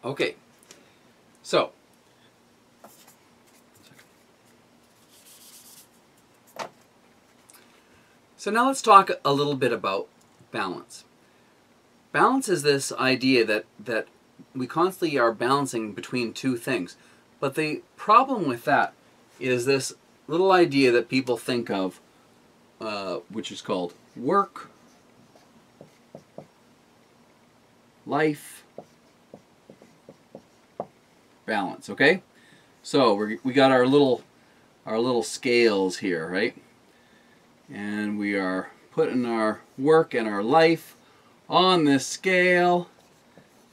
Okay, so now let's talk a little bit about balance. Balance is this idea that we constantly are balancing between two things. But the problem with that is this little idea that people think of, which is called work, life, balance. Okay, so we got our little scales here, right? And we are putting our work and our life on this scale,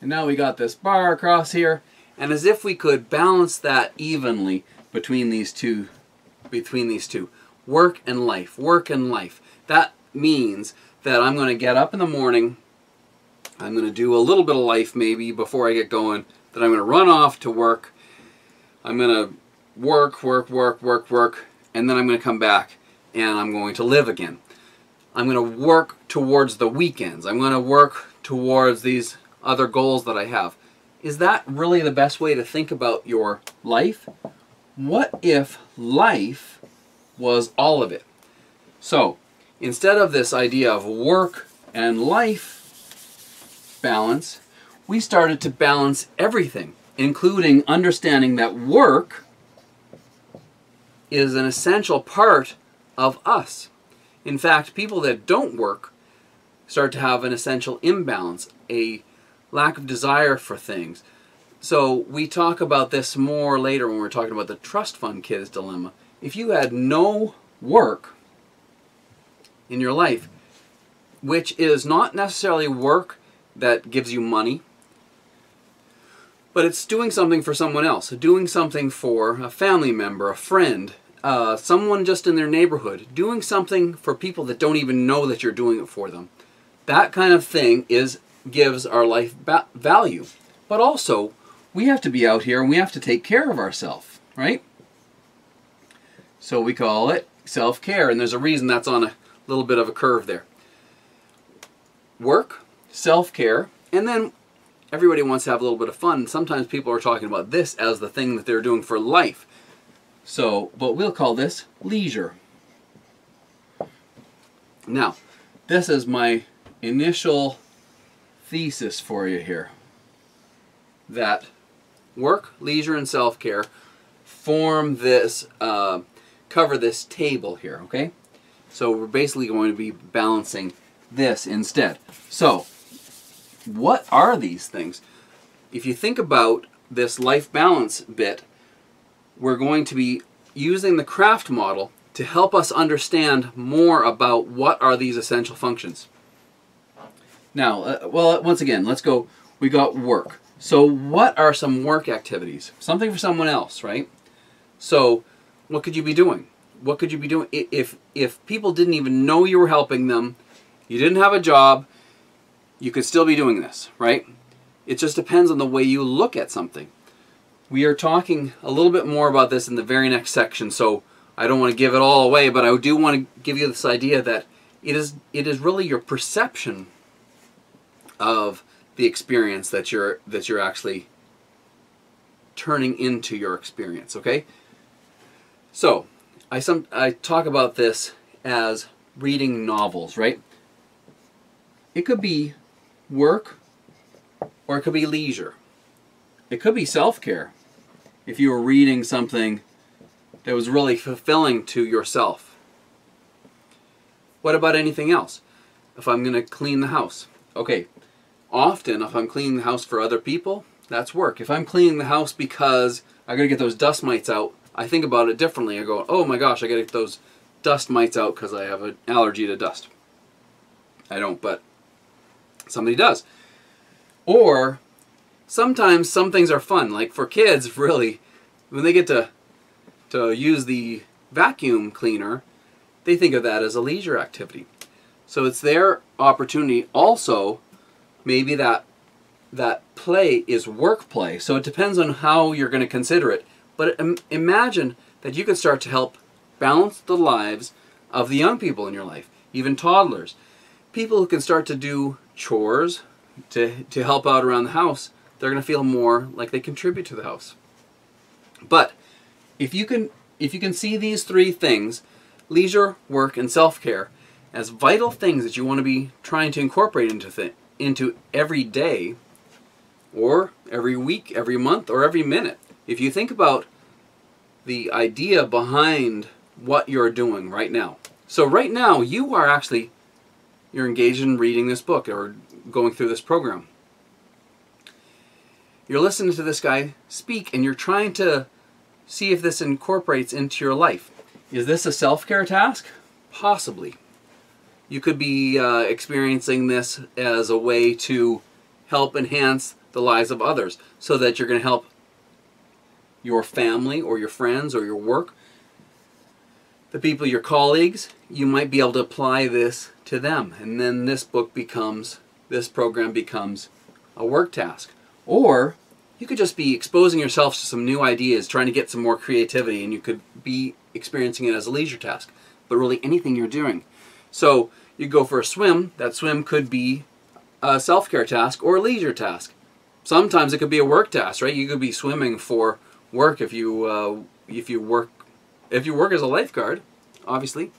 and now we got this bar across here, and as if we could balance that evenly between these two, work and life, that means that I'm going to get up in the morning, I'm going to do a little bit of life maybe before I get going, then I'm going to run off to work, I'm going to work, and then I'm going to come back and I'm going to live again. I'm going to work towards the weekends. I'm going to work towards these other goals that I have. Is that really the best way to think about your life? What if life was all of it? So, instead of this idea of work and life balance, we started to balance everything, including understanding that work is an essential part of us. In fact, people that don't work start to have an essential imbalance, a lack of desire for things. So we talk about this more later when we're talking about the trust fund kid's dilemma. If you had no work in your life, which is not necessarily work that gives you money, but it's doing something for someone else, doing something for a family member, a friend, someone just in their neighborhood, doing something for people that don't even know that you're doing it for them. That kind of thing gives our life value. But also, we have to be out here and we have to take care of ourselves, right? So we call it self-care, and there's a reason that's on a little bit of a curve there. Work, self-care, and then everybody wants to have a little bit of fun. Sometimes people are talking about this as the thing that they're doing for life. So, but we'll call this leisure. Now, this is my initial thesis for you here. That work, leisure, and self-care form this, cover this table here, okay? So we're basically going to be balancing this instead. So, what are these things? If you think about this life balance bit, we're going to be using the craft model to help us understand more about what are these essential functions. Now, well, once again, let's go. We got work. So what are some work activities? Something for someone else, right? So what could you be doing? What could you be doing? If people didn't even know you were helping them, you didn't have a job, you could still be doing this, right? It just depends on the way you look at something. We are talking a little bit more about this in the very next section, so I don't want to give it all away, but I do want to give you this idea that it is really your perception of the experience that you're actually turning into your experience, okay? So, I talk about this as reading novels, right? It could be work or it could be leisure. It could be self-care. If you were reading something that was really fulfilling to yourself. What about anything else? If I'm going to clean the house. Okay, often if I'm cleaning the house for other people, that's work. If I'm cleaning the house because I got to get those dust mites out, I think about it differently. I go, oh my gosh, I got to get those dust mites out because I have an allergy to dust. I don't, but somebody does. Or sometimes some things are fun, like for kids, really, when they get to use the vacuum cleaner, they think of that as a leisure activity. So it's their opportunity. Also, maybe that play is work play. So it depends on how you're going to consider it. But imagine that you could start to help balance the lives of the young people in your life, even toddlers. People who can start to do chores, to help out around the house. they're going to feel more like they contribute to the house. But if you can see these three things, leisure, work, and self-care, as vital things that you want to be trying to incorporate into every day, or every week, every month, or every minute. If you think about the idea behind what you're doing right now. So right now, you're engaged in reading this book or going through this program. You're listening to this guy speak, and you're trying to see if this incorporates into your life. Is this a self-care task? Possibly. You could be experiencing this as a way to help enhance the lives of others, so that you're going to help your family or your friends or your work, the people, your colleagues. You might be able to apply this to them, and then this program becomes a work task. Or you could just be exposing yourself to some new ideas, trying to get some more creativity, and you could be experiencing it as a leisure task. But really anything you're doing. So you go for a swim, that swim could be a self-care task or a leisure task. Sometimes it could be a work task, right? You could be swimming for work if you work as a lifeguard, obviously.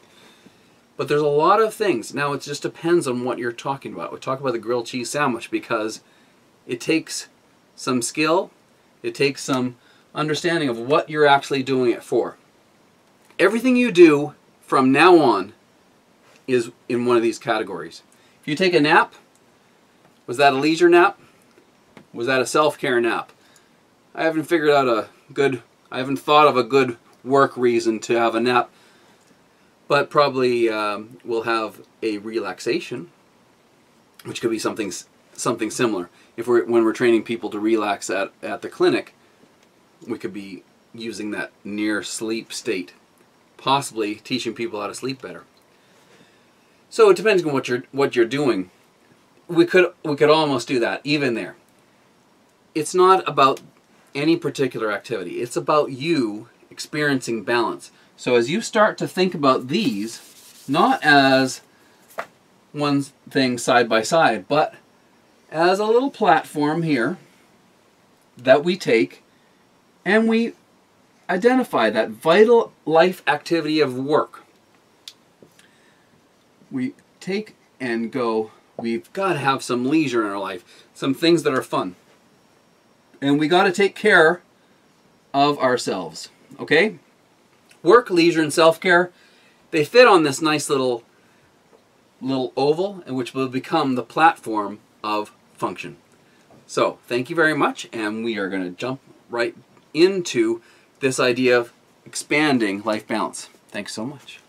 But there's a lot of things. Now it just depends on what you're talking about. We talk about the grilled cheese sandwich because it takes some skill, it takes some understanding of what you're actually doing it for. Everything you do from now on is in one of these categories. If you take a nap, was that a leisure nap? Was that a self-care nap? I haven't thought of a good work reason to have a nap, but probably we'll have a relaxation, which could be something similar. When we're training people to relax at the clinic, we could be using that near sleep state, possibly teaching people how to sleep better. So it depends on what you're doing. We could almost do that even there. It's not about any particular activity. It's about you experiencing balance. So as you start to think about these, not as one thing side by side, but as a little platform here that we take and we identify that vital life activity of work. We take and go, we've got to have some leisure in our life, some things that are fun. And we got to take care of ourselves, okay? Work, leisure, and self-care, they fit on this nice little oval, which will become the platform of function. So, thank you very much, and we are going to jump right into this idea of expanding life balance. Thanks so much.